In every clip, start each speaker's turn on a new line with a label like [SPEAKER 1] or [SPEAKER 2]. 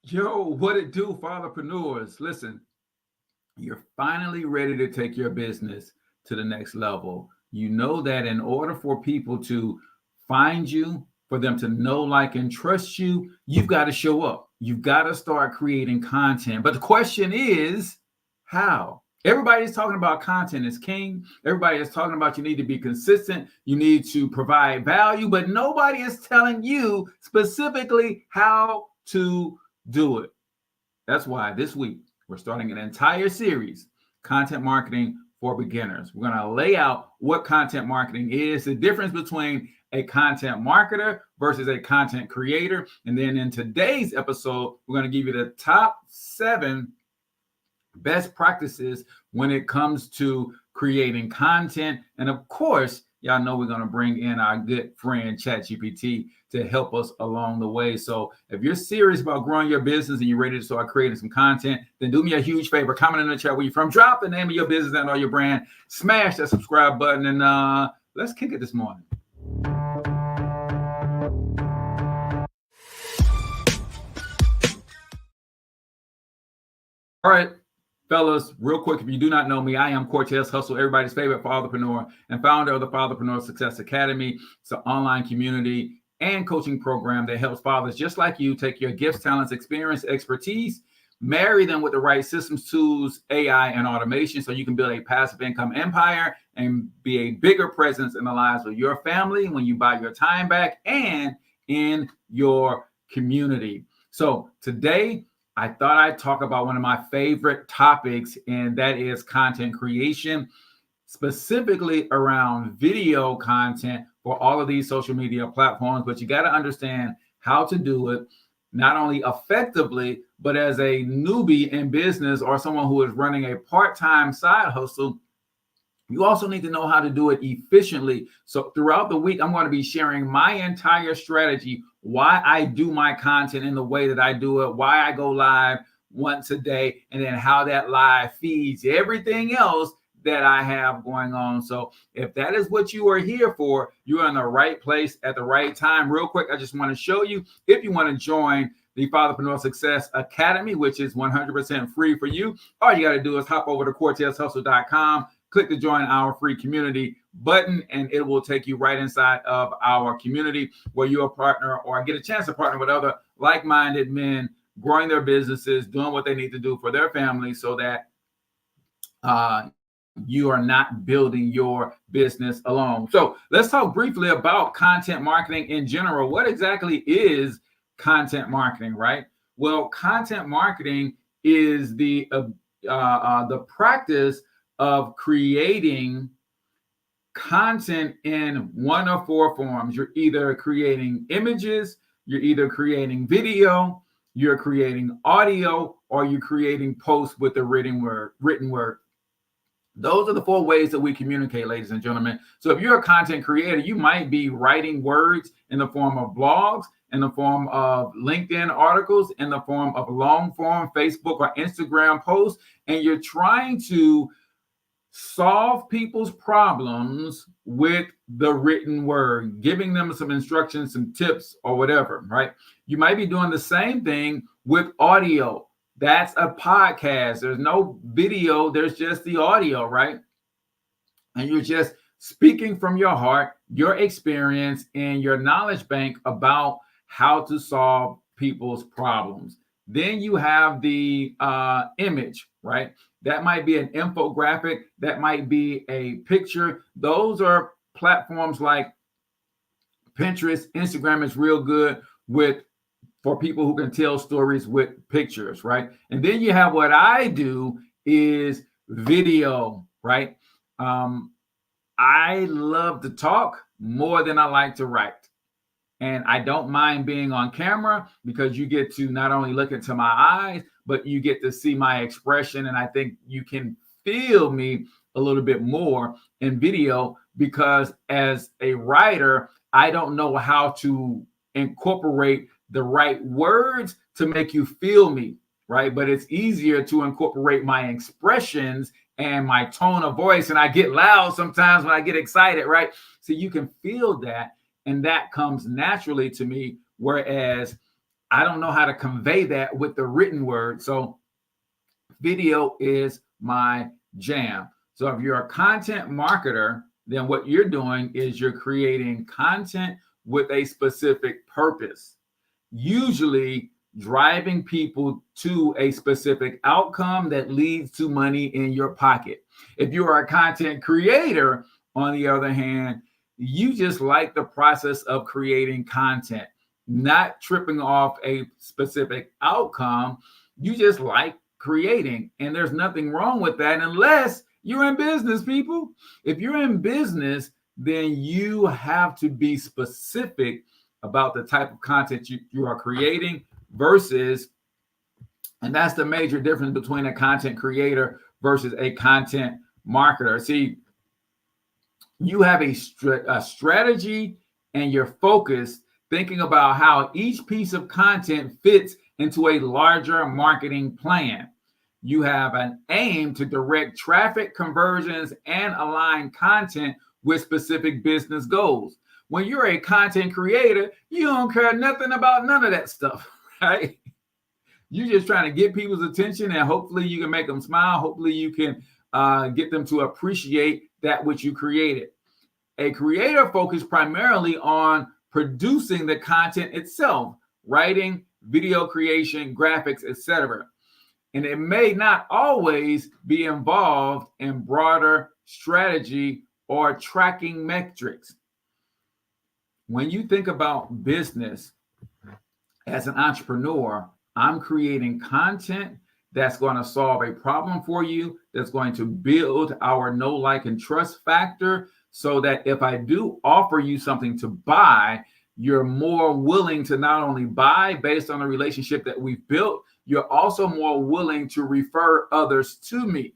[SPEAKER 1] Yo, what it do, fatherpreneurs? Listen, you're finally ready to take your business to the next level. You know that in order for people to find you, for them to know, like, and trust you, you've got to show up. You've got to start creating content. But the question is, how? Everybody's talking about content is king. Everybody is talking about you need to be consistent. You need to provide value, but nobody is telling you specifically how to do it. That's why this week we're starting an entire series, Content Marketing for Beginners. We're going to lay out what content marketing is, the difference between a content marketer versus a content creator. And then in today's episode, we're going to give you the top 7 best practices when it comes to creating content. And of course, y'all know we're going to bring in our good friend ChatGPT to help us along the way. So if you're serious about growing your business and you're ready to start creating some content, then do me a huge favor. Comment in the chat where you're from. Drop the name of your business and or your brand. Smash that subscribe button, and let's kick it this morning. All right, fellas, real quick, if you do not know me, I am Cortez Hustle, everybody's favorite fatherpreneur and founder of the Fatherpreneur Success Academy. It's an online community and coaching program that helps fathers just like you take your gifts, talents, experience, expertise, marry them with the right systems, tools, AI, and automation so you can build a passive income empire and be a bigger presence in the lives of your family when you buy your time back and in your community. So today, I thought I'd talk about one of my favorite topics, and that is content creation, specifically around video content for all of these social media platforms. But you got to understand how to do it, not only effectively, but as a newbie in business or someone who is running a part-time side hustle. You also need to know how to do it efficiently. So throughout the week, I'm going to be sharing my entire strategy, why I do my content in the way that I do it, why I go live once a day, and then how that live feeds everything else that I have going on. So if that is what you are here for, you are in the right place at the right time. Real quick, I just want to show you, if you want to join the Fatherpreneur Success Academy, which is 100% free for you, all you got to do is hop over to CortezHustle.com, click the join our free community button, and it will take you right inside of our community where you're a partner or get a chance to partner with other like-minded men growing their businesses, doing what they need to do for their family so that you are not building your business alone. So let's talk briefly about content marketing in general. What exactly is content marketing, right? Well, content marketing is the practice of creating content in one of 4 forms. You're either creating images, you're either creating video, you're creating audio, or you're creating posts with the written word. Those are the 4 ways that we communicate, ladies and gentlemen. So if you're a content creator, you might be writing words in the form of blogs, in the form of LinkedIn articles, in the form of long form Facebook or Instagram posts, and you're trying to solve people's problems with the written word, giving them some instructions, some tips, or whatever, right? You might be doing the same thing with audio. That's a podcast. There's no video, there's just the audio, right? And you're just speaking from your heart, your experience, and your knowledge bank about how to solve people's problems. Then you have the image, right? That might be an infographic. That might be a picture. Those are platforms like Pinterest. Instagram is real good for people who can tell stories with pictures, right? And then you have what I do is video, right? I love to talk more than I like to write. And I don't mind being on camera because you get to not only look into my eyes, but you get to see my expression. And I think you can feel me a little bit more in video because as a writer, I don't know how to incorporate the right words to make you feel me, right? But it's easier to incorporate my expressions and my tone of voice. And I get loud sometimes when I get excited, right? So you can feel that. And that comes naturally to me. Whereas I don't know how to convey that with the written word. So video is my jam. So if you're a content marketer, then what you're doing is you're creating content with a specific purpose, usually driving people to a specific outcome that leads to money in your pocket. If you are a content creator, on the other hand, you just like the process of creating content, not tripping off a specific outcome. You just like creating, and there's nothing wrong with that unless you're in business, people. If you're in business, then you have to be specific about the type of content you are creating versus, and that's the major difference between a content creator versus a content marketer. See, you have a strategy and you're focused, thinking about how each piece of content fits into a larger marketing plan. You have an aim to direct traffic, conversions, and align content with specific business goals. When you're a content creator, you don't care nothing about none of that stuff, right? You're just trying to get people's attention, and hopefully you can make them smile. Hopefully you can get them to appreciate that which you created. A creator focuses primarily on producing the content itself, writing, video creation, graphics, etc. And it may not always be involved in broader strategy or tracking metrics. When you think about business as an entrepreneur, I'm creating content that's going to solve a problem for you, that's going to build our know, like, and trust factor, so that if I do offer you something to buy, you're more willing to not only buy based on the relationship that we've built, you're also more willing to refer others to me.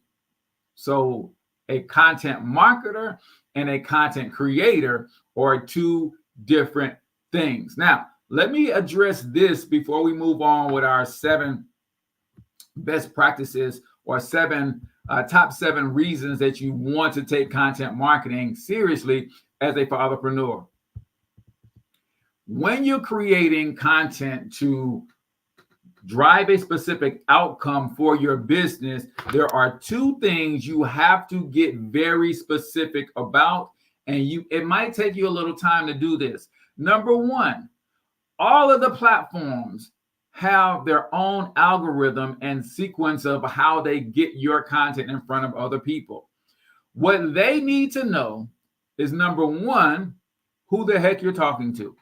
[SPEAKER 1] So a content marketer and a content creator are two different things. Now, let me address this before we move on with our 7 best practices, or top 7 reasons that you want to take content marketing seriously as a fatherpreneur. When you're creating content to drive a specific outcome for your business, there are 2 things you have to get very specific about, and it might take you a little time to do this. Number 1, all of the platforms have their own algorithm and sequence of how they get your content in front of other people. What they need to know is, number 1, who the heck you're talking to.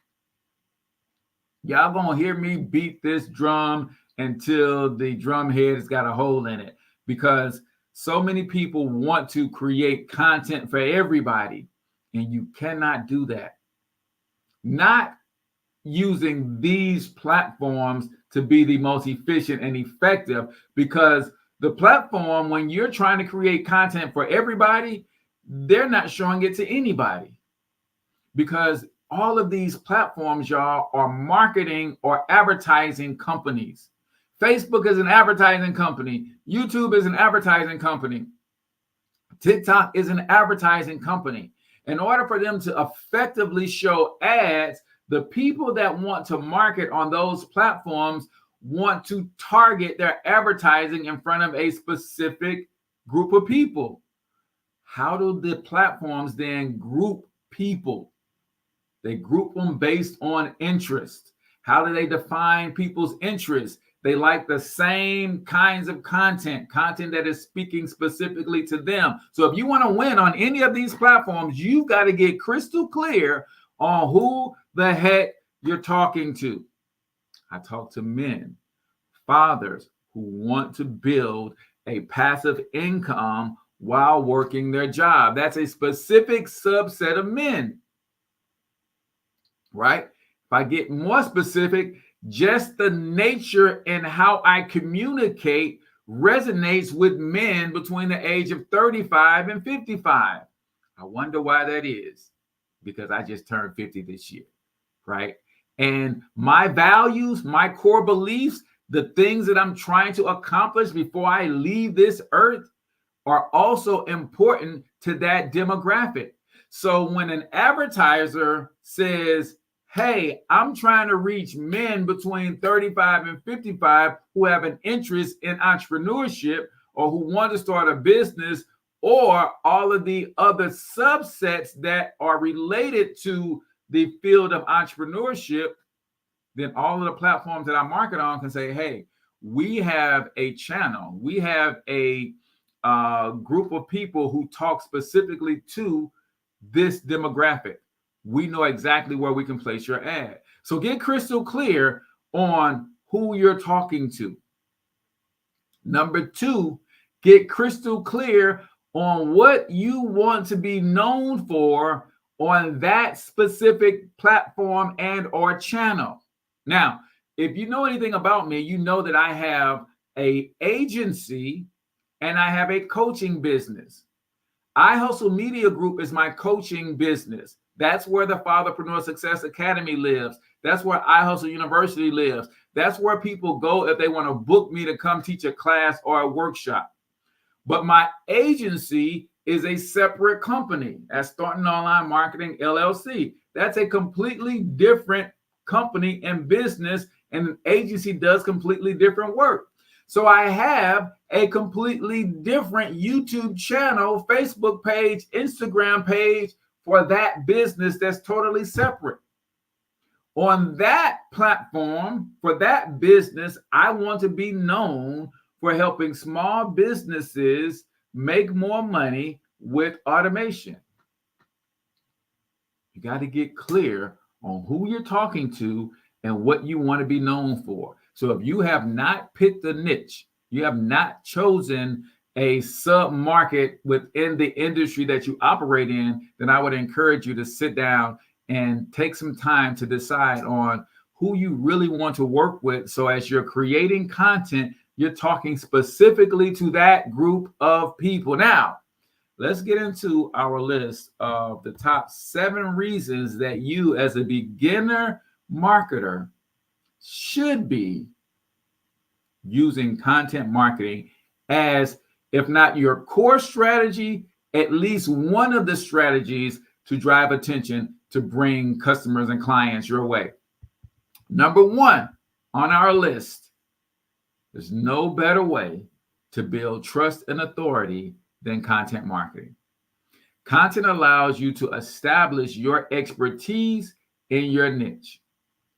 [SPEAKER 1] Y'all gonna hear me beat this drum until the drum head has got a hole in it, because so many people want to create content for everybody, and you cannot do that. Not using these platforms to be the most efficient and effective, because the platform, when you're trying to create content for everybody, they're not showing it to anybody, because all of these platforms, y'all, are marketing or advertising companies. Facebook is an advertising company. YouTube is an advertising company. TikTok is an advertising company. In order for them to effectively show ads, the people that want to market on those platforms want to target their advertising in front of a specific group of people. How do the platforms then group people? They group them based on interest. How do they define people's interests? They like the same kinds of content that is speaking specifically to them. So if you want to win on any of these platforms, you've got to get crystal clear on who the heck you're talking to. I talk to men, fathers who want to build a passive income while working their job. That's a specific subset of men, right? If I get more specific, just the nature and how I communicate resonates with men between the age of 35 and 55. I wonder why that is, because I just turned 50 this year, right? And my values, my core beliefs, the things that I'm trying to accomplish before I leave this earth are also important to that demographic. So when an advertiser says, hey, I'm trying to reach men between 35 and 55 who have an interest in entrepreneurship or who want to start a business or all of the other subsets that are related to the field of entrepreneurship. Then all of the platforms that I market on can say, hey, we have a channel, we have a group of people who talk specifically to this demographic. We know exactly where we can place your ad. So get crystal clear on who you're talking to. Number two, get crystal clear on what you want to be known for on that specific platform and or channel. Now, if you know anything about me, you know that I have an agency and I have a coaching business. iHustle Media Group is my coaching business. That's where the Fatherpreneur Success Academy lives. That's where iHustle University lives. That's where people go if they want to book me to come teach a class or a workshop. But my agency is a separate company. That's Thornton Online Marketing LLC. That's a completely different company and business, and an agency does completely different work. So I have a completely different YouTube channel, Facebook page, Instagram page for that business that's totally separate. On that platform, for that business, I want to be known for helping small businesses make more money with automation. You got to get clear on who you're talking to and what you want to be known for. So if you have not picked a niche, you have not chosen a sub-market within the industry that you operate in, then I would encourage you to sit down and take some time to decide on who you really want to work with. So as you're creating content, you're talking specifically to that group of people. Now, let's get into our list of the top 7 reasons that you as a beginner marketer should be using content marketing as, if not your core strategy, at least one of the strategies to drive attention to bring customers and clients your way. Number 1 on our list, there's no better way to build trust and authority than content marketing. Content allows you to establish your expertise in your niche.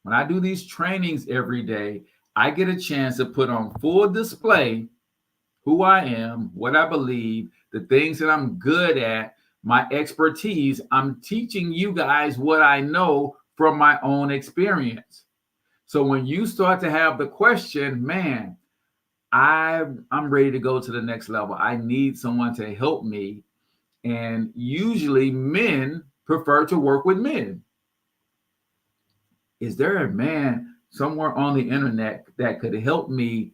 [SPEAKER 1] When I do these trainings every day, I get a chance to put on full display who I am, what I believe, the things that I'm good at, my expertise. I'm teaching you guys what I know from my own experience. So when you start to have the question, man, I'm ready to go to the next level. I need someone to help me. And usually men prefer to work with men. Is there a man somewhere on the internet that could help me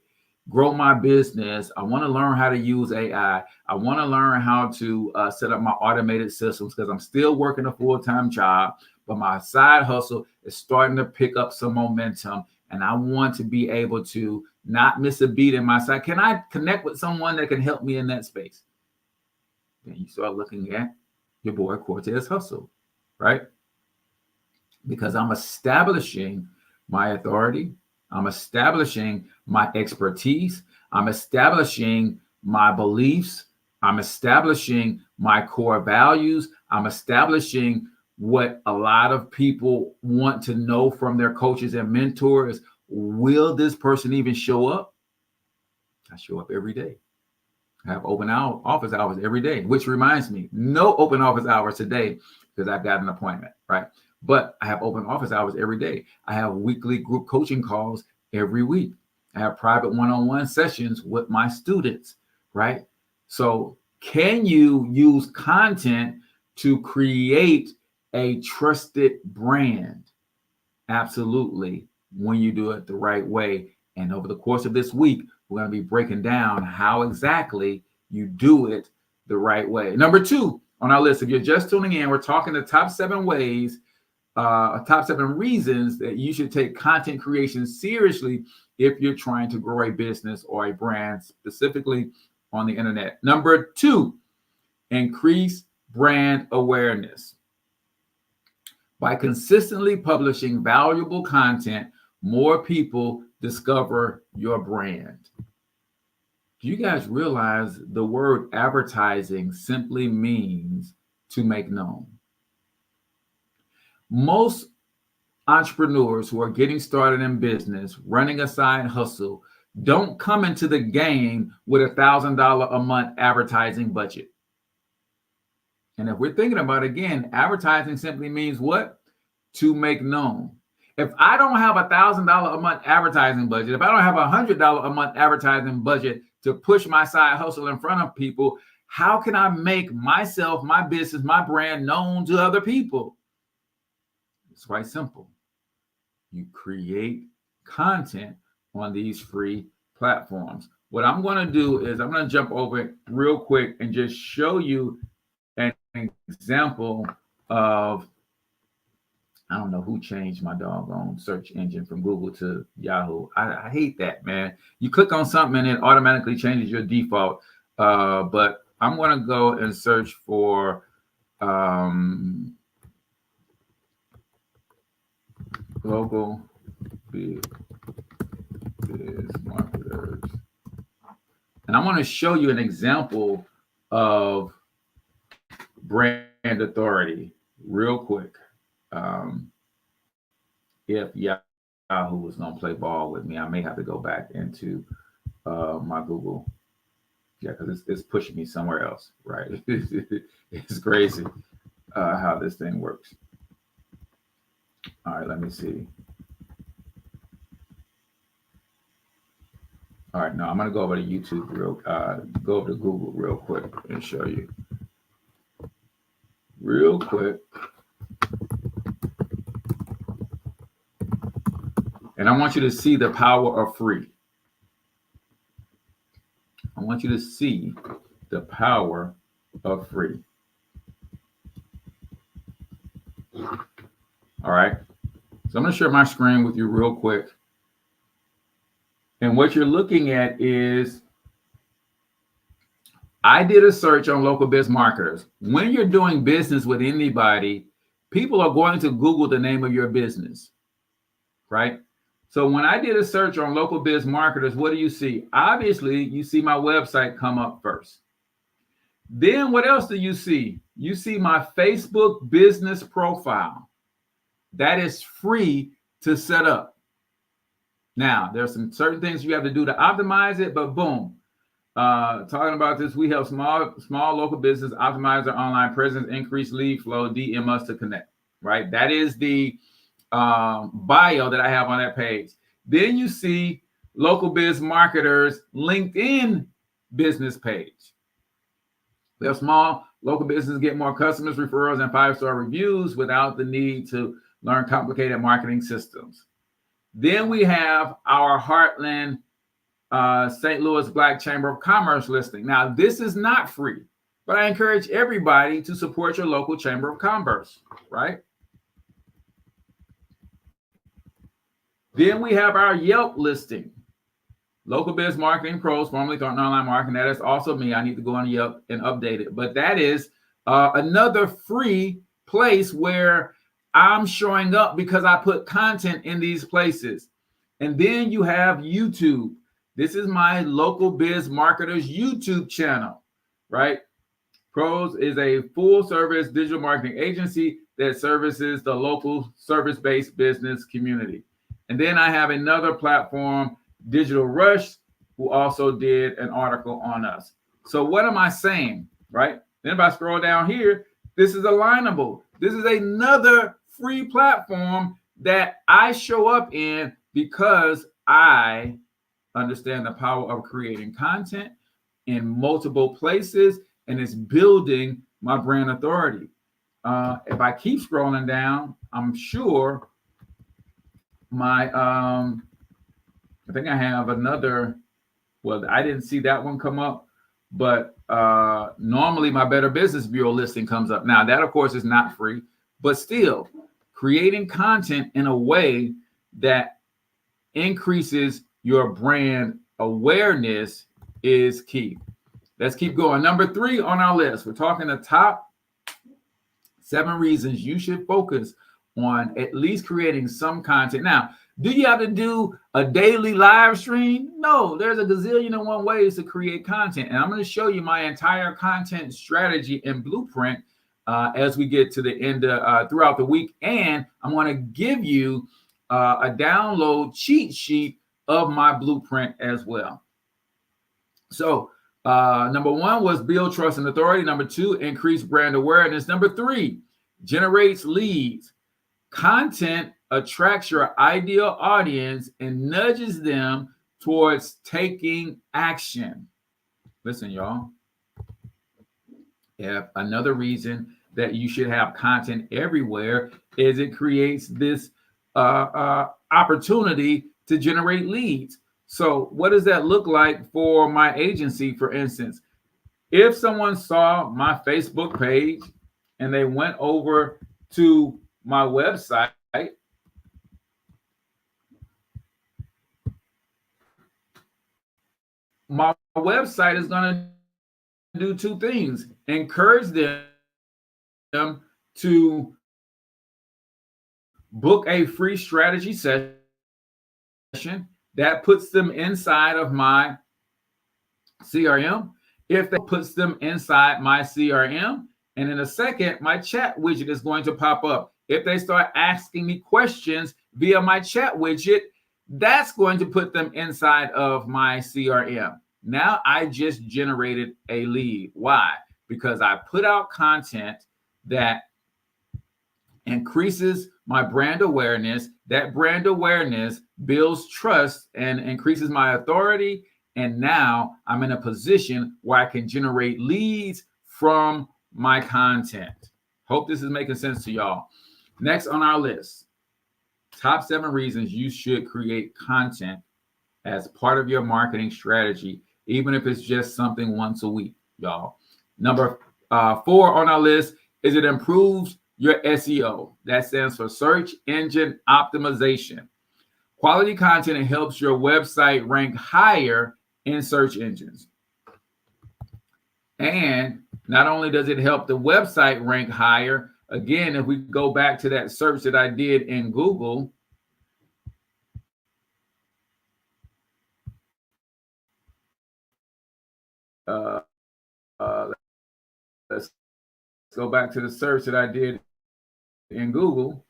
[SPEAKER 1] grow my business? I want to learn how to use AI. I want to learn how to set up my automated systems because I'm still working a full-time job, but my side hustle is starting to pick up some momentum. And I want to be able to not miss a beat in my side. Can I connect with someone that can help me in that space? Then you start looking at your boy Cortez Hustle, right? Because I'm establishing my authority. I'm establishing my expertise. I'm establishing my beliefs. I'm establishing my core values. I'm establishing what a lot of people want to know from their coaches and mentors. Will this person even show up? I show up every day. I have open office hours every day, which reminds me, no open office hours today because I've got an appointment, right? But I have open office hours every day. I have weekly group coaching calls every week. I have private one-on-one sessions with my students, right? So can you use content to create a trusted brand? Absolutely, when you do it the right way. And over the course of this week, we're going to be breaking down how exactly you do it the right way. Number 2 on our list, if you're just tuning in, we're talking the top 7 ways, top 7 reasons that you should take content creation seriously if you're trying to grow a business or a brand, specifically on the internet. Number 2, increase brand awareness. By consistently publishing valuable content, more people discover your brand. Do you guys realize the word advertising simply means to make known? Most entrepreneurs who are getting started in business, running a side hustle, don't come into the game with $1,000 a month advertising budget. And if we're thinking about it again, advertising simply means what? To make known. If I don't have $1,000 a month advertising budget, if I don't have $100 a month advertising budget to push my side hustle in front of people, how can I make myself, my business, my brand known to other people? It's quite simple. You create content on these free platforms. What I'm going to do is I'm going to jump over it real quick and just show you an example of, I don't know who changed my doggone search engine from Google to Yahoo. I hate that, man. You click on something and it automatically changes your default. But I'm going to go and search for local biz marketers. And I want to show you an example of brand authority real quick. If Yahoo was going to play ball with me, I may have to go back into my Google. Yeah, because it's pushing me somewhere else, right? It's crazy how this thing works. All right, let me see. All right, now I'm going to go over to YouTube go over to Google real quick and show you. Real quick. And I want you to see the power of free. I want you to see the power of free. All right. So I'm going to share my screen with you real quick. And what you're looking at is, I did a search on local biz marketers. When you're doing business with anybody, people are going to Google the name of your business, right? So when I did a search on local biz marketers, what do you see? Obviously, you see my website come up first. Then what else do you see? You see my Facebook business profile. That is free to set up. Now, there's some certain things you have to do to optimize it, but boom. Talking about this, we help small local business optimize their online presence, increase lead flow, DM us to connect, right? That is the bio that I have on that page. Then you see local biz marketers LinkedIn business page. We have small local businesses get more customers, referrals, and 5-star reviews without the need to learn complicated marketing systems. Then we have our Heartland St. Louis Black Chamber of Commerce listing. Now, this is not free, but I encourage everybody to support your local Chamber of Commerce, right? Then we have our Yelp listing. Local Biz Marketing Pros, formerly Thornton Online Marketing. That is also me. I need to go on Yelp and update it. But that is another free place where I'm showing up because I put content in these places. And then you have YouTube. This is my Local Biz Marketers YouTube channel, right? Pros is a full-service digital marketing agency that services the local service-based business community. And then I have another platform, Digital Rush, who also did an article on us. So what am I saying, right? Then if I scroll down here, this is Alignable. This is another free platform that I show up in because I understand the power of creating content in multiple places, and it's building my brand authority. If I keep scrolling down, I'm sure my, I think I have another, well, I didn't see that one come up, but normally my Better Business Bureau listing comes up. Now that of course is not free, but still creating content in a way that increases your brand awareness is key. Let's keep going. Number 3 on our list. We're talking the top 7 reasons you should focus on at least creating some content. Now, do you have to do a daily live stream? No, there's a gazillion and one ways to create content. And I'm going to show you my entire content strategy and blueprint as we get to the end throughout the week. And I'm going to give you a download cheat sheet of my blueprint as well. So number one was build trust and authority. Number two, increase brand awareness. Number three, generates leads. Content attracts your ideal audience and nudges them towards taking action. Listen, y'all. Yeah, another reason that you should have content everywhere is it creates this opportunity to generate leads. So what does that look like for my agency, for instance? If someone saw my Facebook page and they went over to my website, my website is going to do two things: encourage them to book a free strategy session that puts them inside of my CRM. If that puts them inside my CRM, and in a second, my chat widget is going to pop up. If they start asking me questions via my chat widget, that's going to put them inside of my CRM. Now I just generated a lead. Why? Because I put out content that increases my brand awareness. That brand awareness builds trust and increases my authority. And now I'm in a position where I can generate leads from my content. Hope this is making sense to y'all. Next on our list, top 7 reasons you should create content as part of your marketing strategy, even if it's just something once a week, y'all. Number 4 on our list is it improves your SEO. That stands for search engine optimization. Quality content helps your website rank higher in search engines. And not only does it help the website rank higher, again, if we go back to that search that I did in Google, let's go back to the search that I did in Google.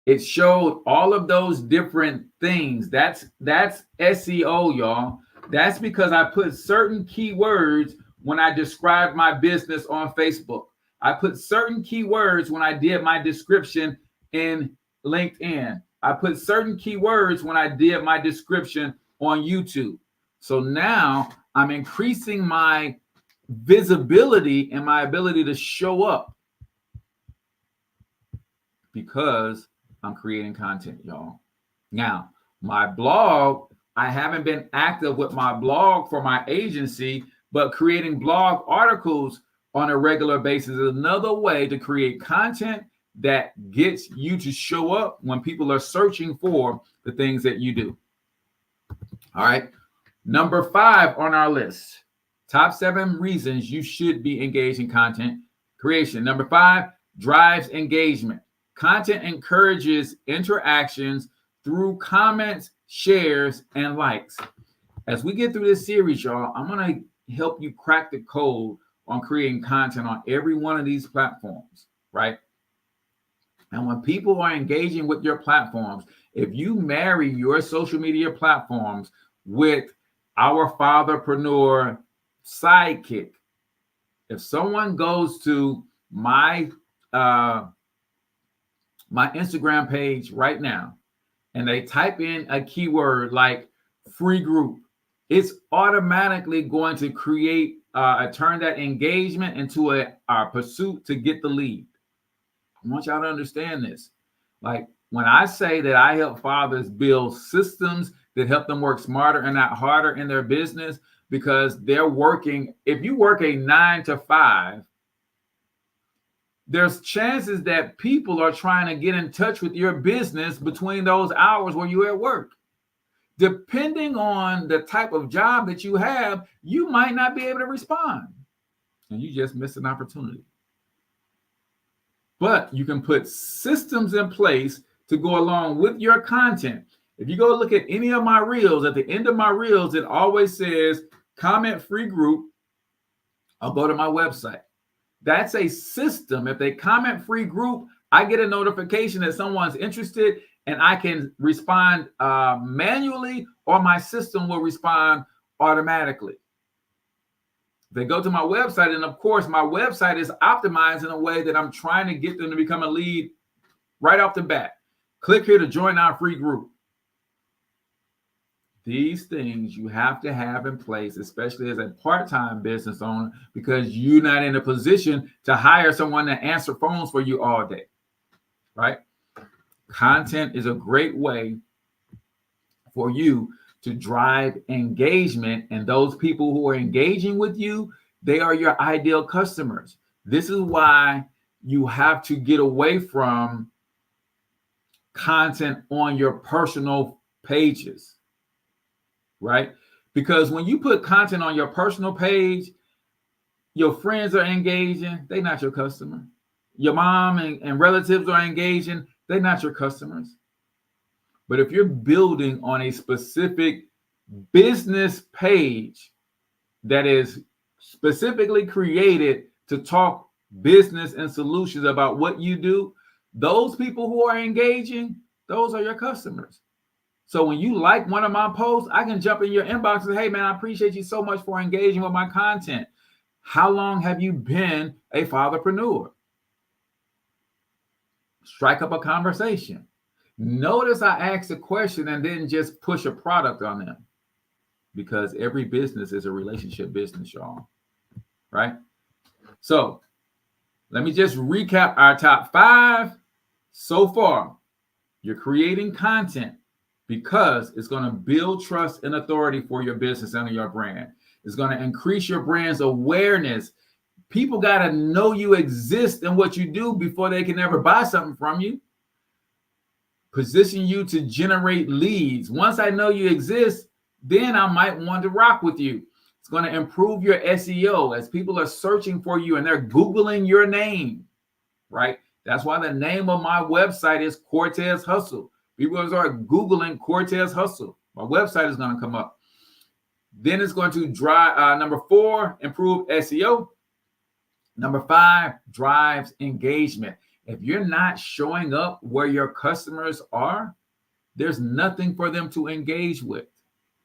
[SPEAKER 1] It showed all of those different things. That's SEO, y'all. That's because I put certain keywords when I described my business on Facebook. I put certain keywords when I did my description in LinkedIn. I put certain keywords when I did my description on YouTube. So now I'm increasing my visibility and my ability to show up because I'm creating content, y'all. Now, my blog, I haven't been active with my blog for my agency, but creating blog articles on a regular basis is another way to create content that gets you to show up when people are searching for the things that you do. All right. Number 5 on our list, top 7 reasons you should be engaged in content creation. Number 5, drives engagement. Content encourages interactions through comments, shares, and likes. As we get through this series, y'all, I'm going to help you crack the code on creating content on every one of these platforms, right? And when people are engaging with your platforms, if you marry your social media platforms with our Fatherpreneur sidekick, if someone goes to my Instagram page right now and they type in a keyword like free group, it's automatically going to create turn that engagement into a pursuit to get the lead. I want y'all to understand this. Like when I say that I help fathers build systems that help them work smarter and not harder in their business, because they're working, if you work a 9 to 5, there's chances that people are trying to get in touch with your business between those hours where you're at work. Depending on the type of job that you have, you might not be able to respond. and you just missed an opportunity. But you can put systems in place to go along with your content. If you go look at any of my reels, at the end of my reels, it always says comment free group. I'll go to my website. That's a system. If they comment free group, I get a notification that someone's interested, and I can respond manually, or my system will respond automatically. They go to my website, and of course, my website is optimized in a way that I'm trying to get them to become a lead right off the bat. Click here to join our free group. These things you have to have in place, especially as a part-time business owner, because you're not in a position to hire someone to answer phones for you all day, right? Content is a great way for you to drive engagement, and those people who are engaging with you, they are your ideal customers. This is why you have to get away from content on your personal pages, right? Because when you put content on your personal page, your friends are engaging, they're not your customer. Your mom and relatives are engaging, they're not your customers. But if you're building on a specific business page that is specifically created to talk business and solutions about what you do, those people who are engaging, those are your customers. So when you like one of my posts, I can jump in your inbox and say, hey, man, I appreciate you so much for engaging with my content. How long have you been a fatherpreneur? Strike up a conversation. Notice I asked a question and didn't just push a product on them, because every business is a relationship business, y'all, right? So let me just recap our top 5 so far. You're creating content because it's going to build trust and authority for your business and your brand. It's going to increase your brand's awareness. People got to know you exist and what you do before they can ever buy something from you. Position you to generate leads. Once I know you exist, then I might want to rock with you. It's going to improve your SEO as people are searching for you and they're Googling your name, right? That's why the name of my website is Cortez Hustle. People are Googling Cortez Hustle. My website is going to come up. Then it's going to drive, number 4, improve SEO. Number 5, drives engagement. If you're not showing up where your customers are, there's nothing for them to engage with,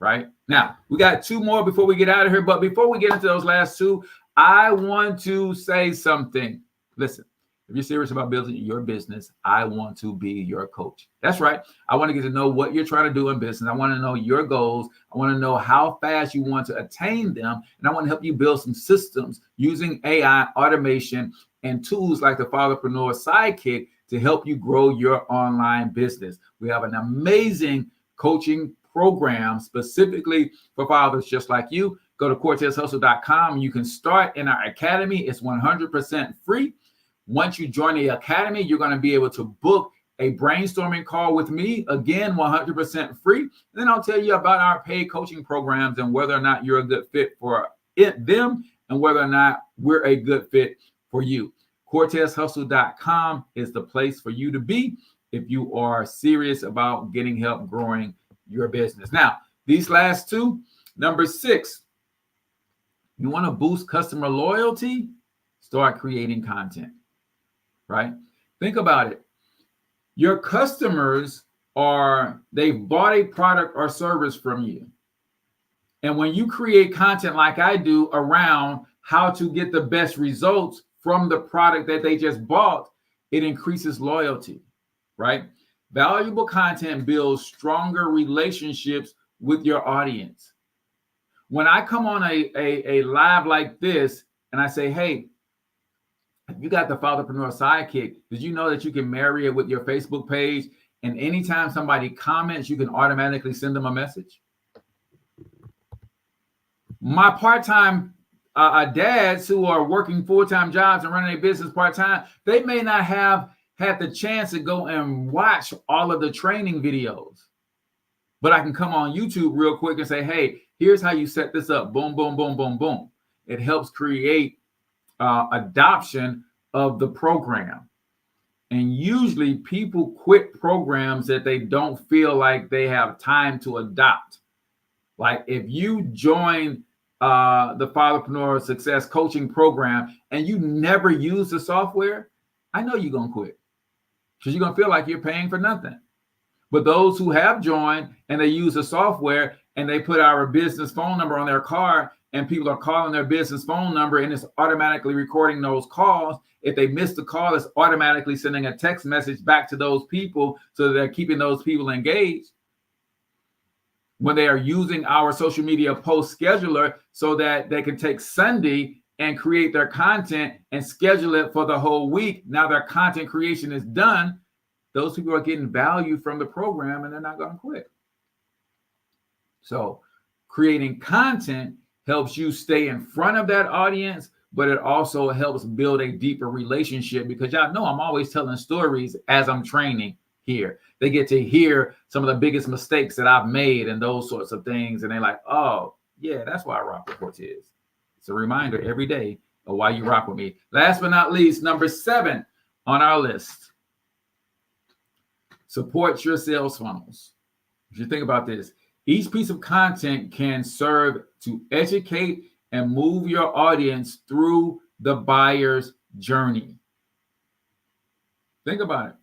[SPEAKER 1] right? Now, we got 2 more before we get out of here. But before we get into those last 2, I want to say something. Listen, if you're serious about building your business, I want to be your coach. That's right. I want to get to know what you're trying to do in business. I want to know your goals. I want to know how fast you want to attain them. And I want to help you build some systems using AI, automation, and tools like the Fatherpreneur Sidekick to help you grow your online business. We have an amazing coaching program specifically for fathers just like you. Go to CortezHustle.com. You can start in our academy. It's 100% free. Once you join the academy, you're going to be able to book a brainstorming call with me, again, 100% free. And then I'll tell you about our paid coaching programs and whether or not you're a good fit for them and whether or not we're a good fit for you. CortezHustle.com is the place for you to be if you are serious about getting help growing your business. Now, these last 2, number 6, you want to boost customer loyalty? Start creating content. Right? Think about it. Your customers they've bought a product or service from you. And when you create content like I do around how to get the best results from the product that they just bought, it increases loyalty, right? Valuable content builds stronger relationships with your audience. When I come on a live like this and I say, hey, you got the Fatherpreneur Sidekick, did you know that you can marry it with your Facebook page? And anytime somebody comments, you can automatically send them a message. My part-time dads who are working full-time jobs and running a business part-time, they may not have had the chance to go and watch all of the training videos. But I can come on YouTube real quick and say, hey, here's how you set this up. Boom, boom, boom, boom, boom. It helps create adoption of the program. And usually people quit programs that they don't feel like they have time to adopt. Like if you join the Fatherpreneur Success Coaching Program and you never use the software, I know you're going to quit because you're going to feel like you're paying for nothing. But those who have joined and they use the software and they put our business phone number on their card and people are calling their business phone number and it's automatically recording those calls. If they miss the call, it's automatically sending a text message back to those people so that they're keeping those people engaged. When they are using our social media post scheduler so that they can take Sunday and create their content and schedule it for the whole week. Now their content creation is done. Those people are getting value from the program and they're not going to quit. So creating content helps you stay in front of that audience, but it also helps build a deeper relationship because y'all know I'm always telling stories as I'm training here. They get to hear some of the biggest mistakes that I've made and those sorts of things. And they're like, oh, yeah, that's why I rock with Cortez. It's a reminder every day of why you rock with me. Last but not least, number 7 on our list. Support your sales funnels. If you think about this, each piece of content can serve to educate and move your audience through the buyer's journey. Think about it.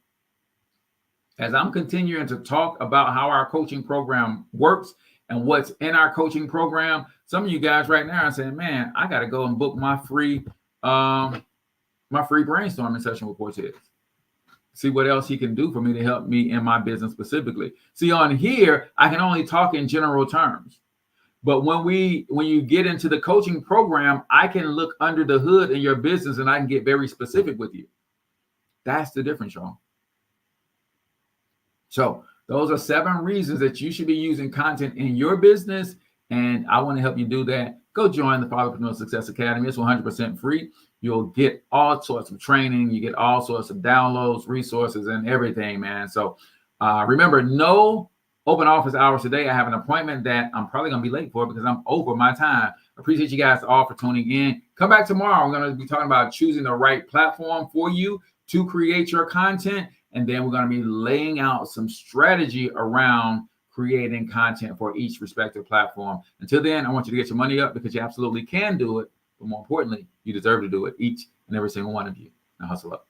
[SPEAKER 1] As I'm continuing to talk about how our coaching program works and what's in our coaching program, some of you guys right now are saying, man, I got to go and book my free brainstorming session with Cortez. See what else he can do for me to help me in my business specifically. See, on here, I can only talk in general terms. But when you get into the coaching program, I can look under the hood in your business and I can get very specific with you. That's the difference, y'all. So those are 7 reasons that you should be using content in your business. And I want to help you do that. Go join the Fatherpreneur Success Academy. It's 100% free. You'll get all sorts of training. You get all sorts of downloads, resources, and everything, man. So remember, no open office hours today. I have an appointment that I'm probably going to be late for because I'm over my time. Appreciate you guys all for tuning in. Come back tomorrow. We're going to be talking about choosing the right platform for you to create your content. And then we're going to be laying out some strategy around creating content for each respective platform. Until then, I want you to get your money up because you absolutely can do it. But more importantly, you deserve to do it, each and every single one of you. Now hustle up.